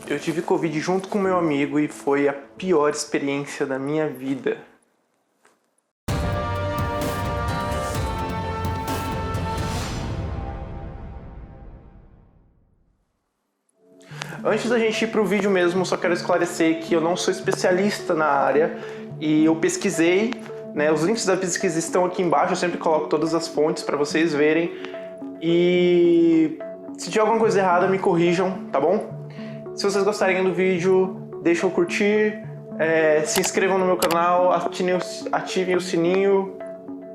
Eu tive Covid junto com meu amigo e foi a pior experiência da minha vida. Antes da gente ir pro vídeo mesmo, só quero esclarecer que eu não sou especialista na área e eu pesquisei, né? Os links da pesquisa estão aqui embaixo, eu sempre coloco todas as fontes para vocês verem. E se tiver alguma coisa errada, me corrijam, tá bom? Se vocês gostarem do vídeo, deixem o curtir, se inscrevam no meu canal, ativem o sininho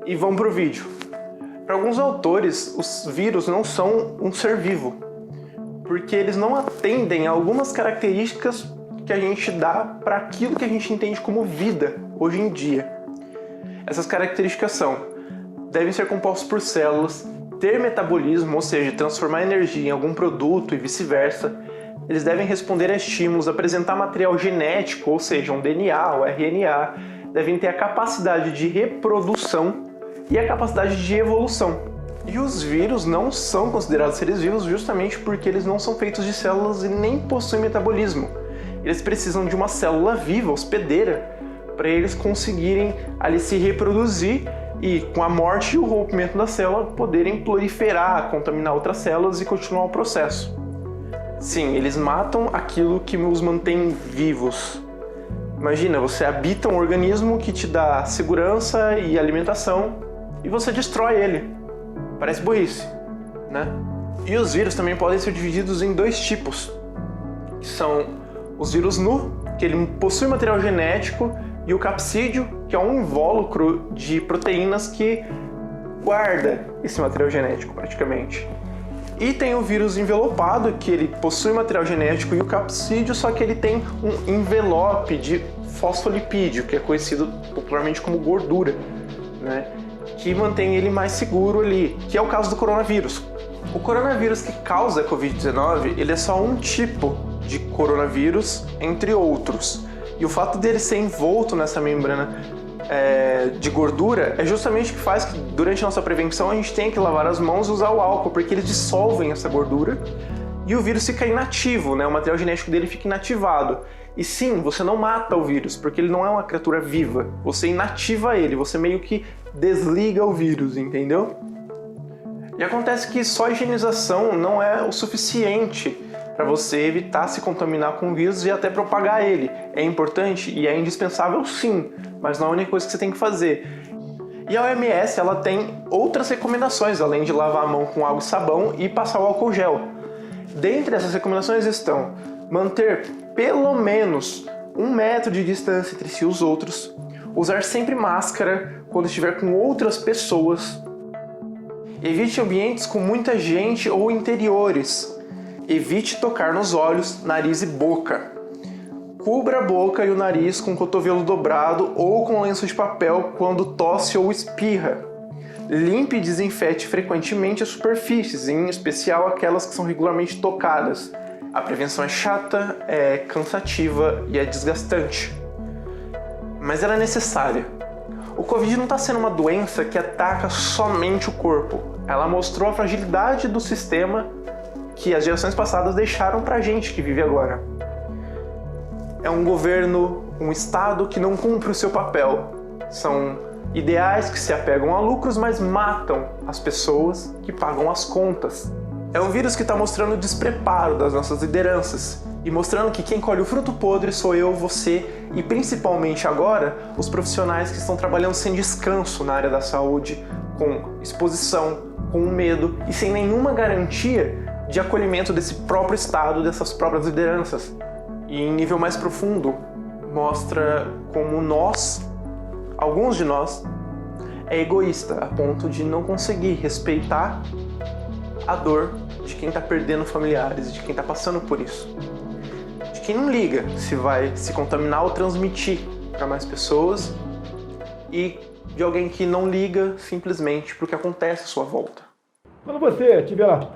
e vão pro vídeo. Para alguns autores, os vírus não são um ser vivo, porque eles não atendem a algumas características que a gente dá para aquilo que a gente entende como vida hoje em dia. Essas características devem ser compostos por células, ter metabolismo, ou seja, transformar energia em algum produto e vice-versa. Eles devem responder a estímulos, apresentar material genético, ou seja, um DNA ou RNA, devem ter a capacidade de reprodução e a capacidade de evolução. E os vírus não são considerados seres vivos justamente porque eles não são feitos de células e nem possuem metabolismo. Eles precisam de uma célula viva, hospedeira, para eles conseguirem ali se reproduzir e, com a morte e o rompimento da célula, poderem proliferar, contaminar outras células e continuar o processo. Sim, eles matam aquilo que os mantém vivos. Imagina, você habita um organismo que te dá segurança e alimentação e você destrói ele. Parece burrice, né? E os vírus também podem ser divididos em dois tipos, que são os vírus nu, que ele possui material genético, e o capsídeo, que é um invólucro de proteínas que guarda esse material genético, praticamente. E tem o vírus envelopado, que ele possui material genético e o capsídeo, só que ele tem um envelope de fosfolipídio, que é conhecido popularmente como gordura, né? Que mantém ele mais seguro ali, que é o caso do coronavírus. O coronavírus que causa a Covid-19, ele é só um tipo de coronavírus, entre outros. E o fato dele ser envolto nessa membrana de gordura é justamente o que faz que durante a nossa prevenção a gente tenha que lavar as mãos e usar o álcool, porque eles dissolvem essa gordura e o vírus fica inativo, né? O material genético dele fica inativado. E sim, você não mata o vírus, porque ele não é uma criatura viva. Você inativa ele, você meio que desliga o vírus, entendeu? E acontece que só a higienização não é o suficiente para você evitar se contaminar com o vírus e até propagar ele. É importante e é indispensável sim, mas não é a única coisa que você tem que fazer. E a OMS ela tem outras recomendações, além de lavar a mão com água e sabão e passar o álcool gel. Dentre essas recomendações estão manter pelo menos 1 metro de distância entre si e os outros, usar sempre máscara quando estiver com outras pessoas, evite ambientes com muita gente ou interiores, evite tocar nos olhos, nariz e boca, cubra a boca e o nariz com o cotovelo dobrado ou com lenço de papel quando tosse ou espirra, limpe e desinfete frequentemente as superfícies, em especial aquelas que são regularmente tocadas. A prevenção é chata, é cansativa e é desgastante, mas ela é necessária. O Covid não está sendo uma doença que ataca somente o corpo. Ela mostrou a fragilidade do sistema que as gerações passadas deixaram pra gente que vive agora. É um governo, um Estado que não cumpre o seu papel. São ideais que se apegam a lucros, mas matam as pessoas que pagam as contas. É um vírus que está mostrando o despreparo das nossas lideranças e mostrando que quem colhe o fruto podre sou eu, você e principalmente agora os profissionais que estão trabalhando sem descanso na área da saúde, com exposição, com medo e sem nenhuma garantia de acolhimento desse próprio Estado, dessas próprias lideranças. E em nível mais profundo, mostra como alguns de nós, é egoísta a ponto de não conseguir respeitar a dor de quem está perdendo familiares, de quem está passando por isso. De quem não liga se vai se contaminar ou transmitir para mais pessoas e de alguém que não liga simplesmente para o que acontece à sua volta. Quando você tiver lá,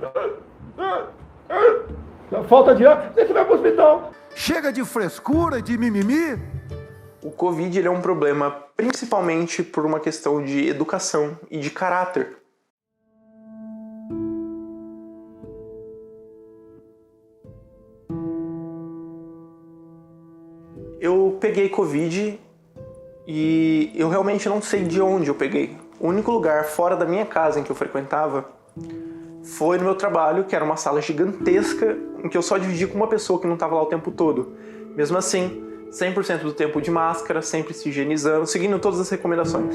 falta de ar, você vai para o hospital. Chega de frescura, de mimimi. O Covid ele é um problema principalmente por uma questão de educação e de caráter. Eu peguei Covid e eu realmente não sei de onde eu peguei. O único lugar fora da minha casa em que eu frequentava foi no meu trabalho, que era uma sala gigantesca em que eu só dividia com uma pessoa que não estava lá o tempo todo. Mesmo assim, 100% do tempo de máscara, sempre se higienizando, seguindo todas as recomendações.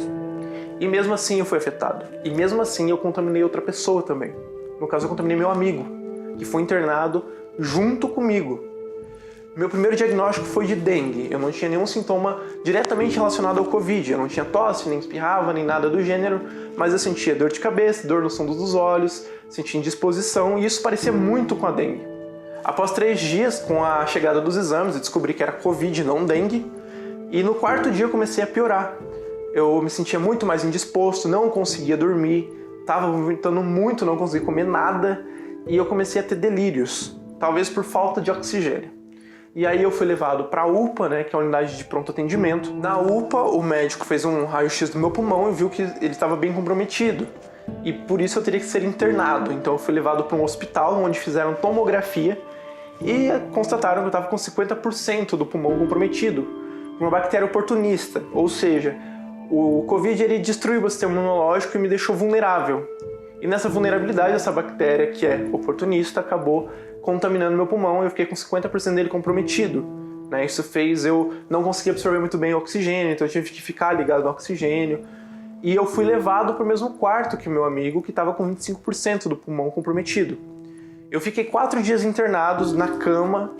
E mesmo assim eu fui afetado. E mesmo assim eu contaminei outra pessoa também. No caso, eu contaminei meu amigo, que foi internado junto comigo. Meu primeiro diagnóstico foi de dengue. Eu não tinha nenhum sintoma diretamente relacionado ao Covid. Eu não tinha tosse, nem espirrava, nem nada do gênero, mas eu sentia dor de cabeça, dor nos fundos dos olhos, sentia indisposição, e isso parecia muito com a dengue. Após 3 dias, com a chegada dos exames, eu descobri que era Covid, não dengue, e no 4º dia eu comecei a piorar. Eu me sentia muito mais indisposto, não conseguia dormir, estava vomitando muito, não conseguia comer nada, e eu comecei a ter delírios, talvez por falta de oxigênio. E aí eu fui levado para a UPA, né, que é a unidade de pronto atendimento. Na UPA, o médico fez um raio-x do meu pulmão e viu que ele estava bem comprometido. E por isso eu teria que ser internado. Então eu fui levado para um hospital onde fizeram tomografia e constataram que eu estava com 50% do pulmão comprometido por uma bactéria oportunista. Ou seja, o Covid ele destruiu o sistema imunológico e me deixou vulnerável. E nessa vulnerabilidade, essa bactéria, que é oportunista, acabou contaminando meu pulmão e eu fiquei com 50% dele comprometido. Né? Isso fez eu não conseguir absorver muito bem o oxigênio, então eu tive que ficar ligado no oxigênio. E eu fui levado para o mesmo quarto que meu amigo, que estava com 25% do pulmão comprometido. Eu fiquei 4 dias internados na cama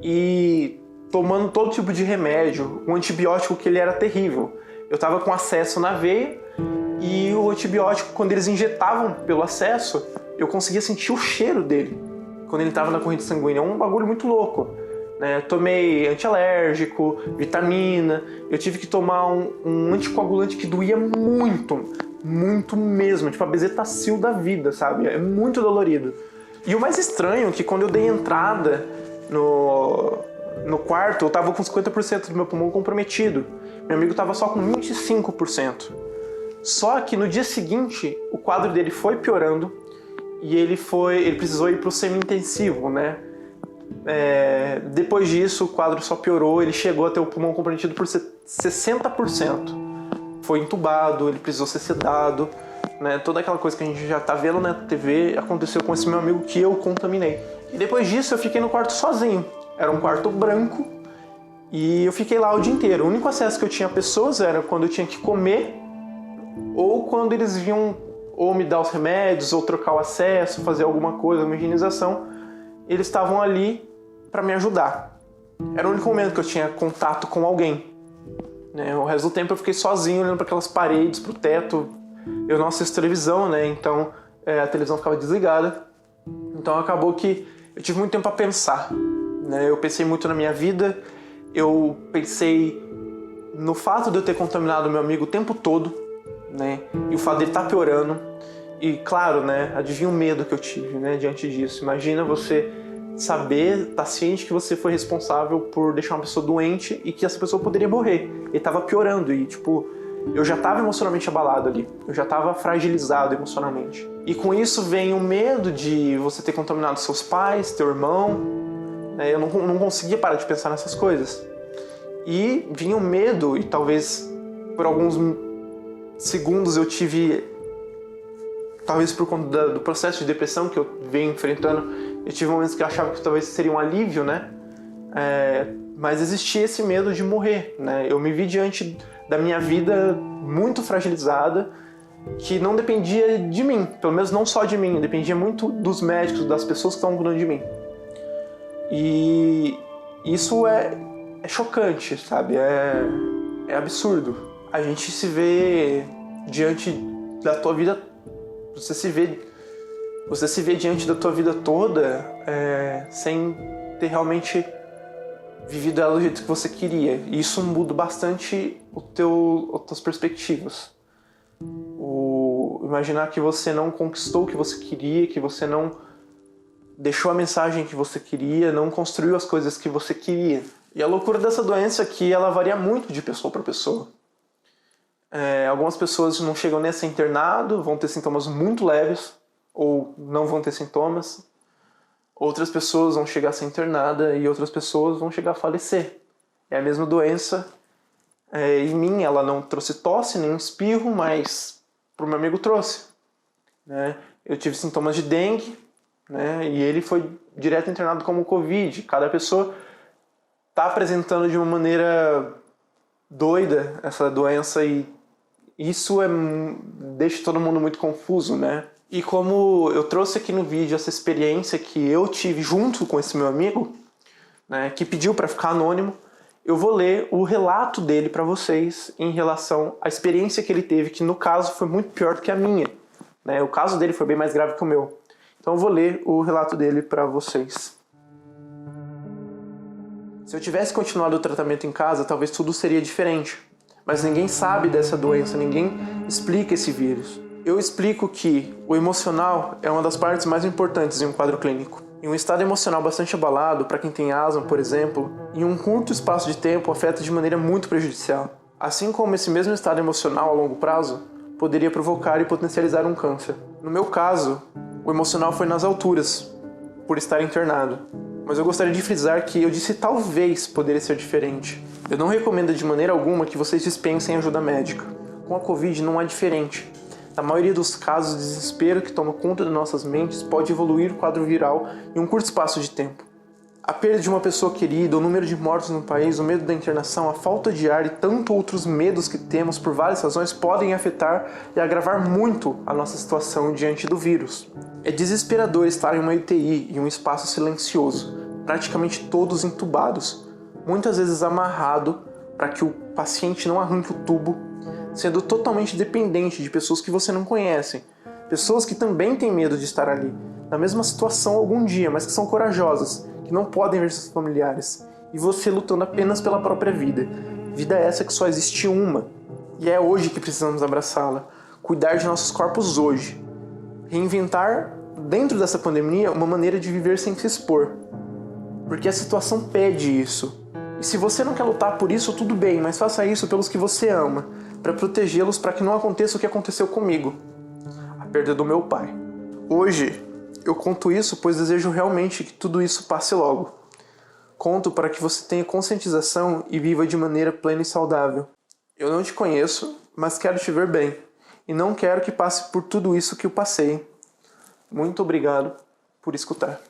e tomando todo tipo de remédio, um antibiótico que ele era terrível. Eu estava com acesso na veia e o antibiótico, quando eles injetavam pelo acesso, eu conseguia sentir o cheiro dele quando ele estava na corrente sanguínea. É um bagulho muito louco. Né? Tomei antialérgico, vitamina, eu tive que tomar um anticoagulante que doía muito, muito mesmo, tipo a bezetacil da vida, sabe? É muito dolorido. E o mais estranho é que quando eu dei entrada no quarto, eu tava com 50% do meu pulmão comprometido. Meu amigo tava só com 25%. Só que no dia seguinte, o quadro dele foi piorando e ele precisou ir pro semi-intensivo, né? Depois disso, o quadro só piorou, ele chegou a ter o pulmão comprometido por 60%. Foi entubado, ele precisou ser sedado, né? Toda aquela coisa que a gente já tá vendo na TV aconteceu com esse meu amigo que eu contaminei. E depois disso eu fiquei no quarto sozinho. Era um quarto branco e eu fiquei lá o dia inteiro. O único acesso que eu tinha a pessoas era quando eu tinha que comer ou quando eles vinham ou me dar os remédios ou trocar o acesso, fazer alguma coisa, uma higienização. Eles estavam ali para me ajudar. Era o único momento que eu tinha contato com alguém. Né? O resto do tempo eu fiquei sozinho olhando para aquelas paredes, para o teto. Eu não assisto televisão, né? Então a televisão ficava desligada. Então acabou que eu tive muito tempo para pensar. Né? Eu pensei muito na minha vida. Eu pensei no fato de eu ter contaminado meu amigo o tempo todo. Né? E o fato dele estar piorando. E claro, né, adivinha o medo que eu tive, né, diante disso. Imagina você saber, estar ciente que você foi responsável por deixar uma pessoa doente e que essa pessoa poderia morrer. Ele estava piorando e, tipo, eu já estava emocionalmente abalado ali. Eu já estava fragilizado emocionalmente. E com isso vem o medo de você ter contaminado seus pais, teu irmão. Né? Eu não conseguia parar de pensar nessas coisas. E vinha o medo, e talvez por alguns segundos eu tive... Talvez por conta do processo de depressão que eu venho enfrentando, eu tive momentos que eu achava que talvez seria um alívio, né? Mas existia esse medo de morrer, né? Eu me vi diante da minha vida muito fragilizada, que não dependia de mim, pelo menos não só de mim, dependia muito dos médicos, das pessoas que estavam cuidando de mim. E isso é chocante, sabe? É absurdo. A gente se vê diante da tua vida. Você se vê diante da tua vida toda sem ter realmente vivido ela do jeito que você queria. E isso muda bastante as tuas perspectivas. Imaginar que você não conquistou o que você queria, que você não deixou a mensagem que você queria, não construiu as coisas que você queria. E a loucura dessa doença é que ela varia muito de pessoa para pessoa. Algumas pessoas não chegam nem a ser internado, vão ter sintomas muito leves ou não vão ter sintomas. Outras pessoas vão chegar a ser internada e outras pessoas vão chegar a falecer. É a mesma doença. Em mim ela não trouxe tosse, nem um espirro, mas pro meu amigo trouxe, né? Eu tive sintomas de dengue, né? E ele foi direto internado como Covid. Cada pessoa está apresentando de uma maneira doida essa doença e isso deixa todo mundo muito confuso, né? E como eu trouxe aqui no vídeo essa experiência que eu tive junto com esse meu amigo, né, que pediu para ficar anônimo, eu vou ler o relato dele para vocês em relação à experiência que ele teve, que no caso foi muito pior do que a minha, né? O caso dele foi bem mais grave que o meu. Então eu vou ler o relato dele para vocês. Se eu tivesse continuado o tratamento em casa, talvez tudo seria diferente. Mas ninguém sabe dessa doença, ninguém explica esse vírus. Eu explico que o emocional é uma das partes mais importantes em um quadro clínico. Em um estado emocional bastante abalado, para quem tem asma, por exemplo, em um curto espaço de tempo afeta de maneira muito prejudicial. Assim como esse mesmo estado emocional a longo prazo poderia provocar e potencializar um câncer. No meu caso, o emocional foi nas alturas, por estar internado. Mas eu gostaria de frisar que eu disse talvez poderia ser diferente. Eu não recomendo de maneira alguma que vocês dispensem ajuda médica. Com a Covid não é diferente. Na maioria dos casos, o desespero que toma conta de nossas mentes pode evoluir o quadro viral em um curto espaço de tempo. A perda de uma pessoa querida, o número de mortos no país, o medo da internação, a falta de ar e tanto outros medos que temos por várias razões podem afetar e agravar muito a nossa situação diante do vírus. É desesperador estar em uma UTI em um espaço silencioso, praticamente todos entubados, muitas vezes amarrado para que o paciente não arranque o tubo, sendo totalmente dependente de pessoas que você não conhece, pessoas que também têm medo de estar ali, na mesma situação algum dia, mas que são corajosas, que não podem ver seus familiares, e você lutando apenas pela própria vida. Vida essa que só existe uma, e é hoje que precisamos abraçá-la, cuidar de nossos corpos hoje, reinventar dentro dessa pandemia uma maneira de viver sem se expor, porque a situação pede isso. E se você não quer lutar por isso, tudo bem, mas faça isso pelos que você ama, para protegê-los, para que não aconteça o que aconteceu comigo, a perda do meu pai. Hoje, eu conto isso pois desejo realmente que tudo isso passe logo. Conto para que você tenha conscientização e viva de maneira plena e saudável. Eu não te conheço, mas quero te ver bem, e não quero que passe por tudo isso que eu passei. Muito obrigado por escutar.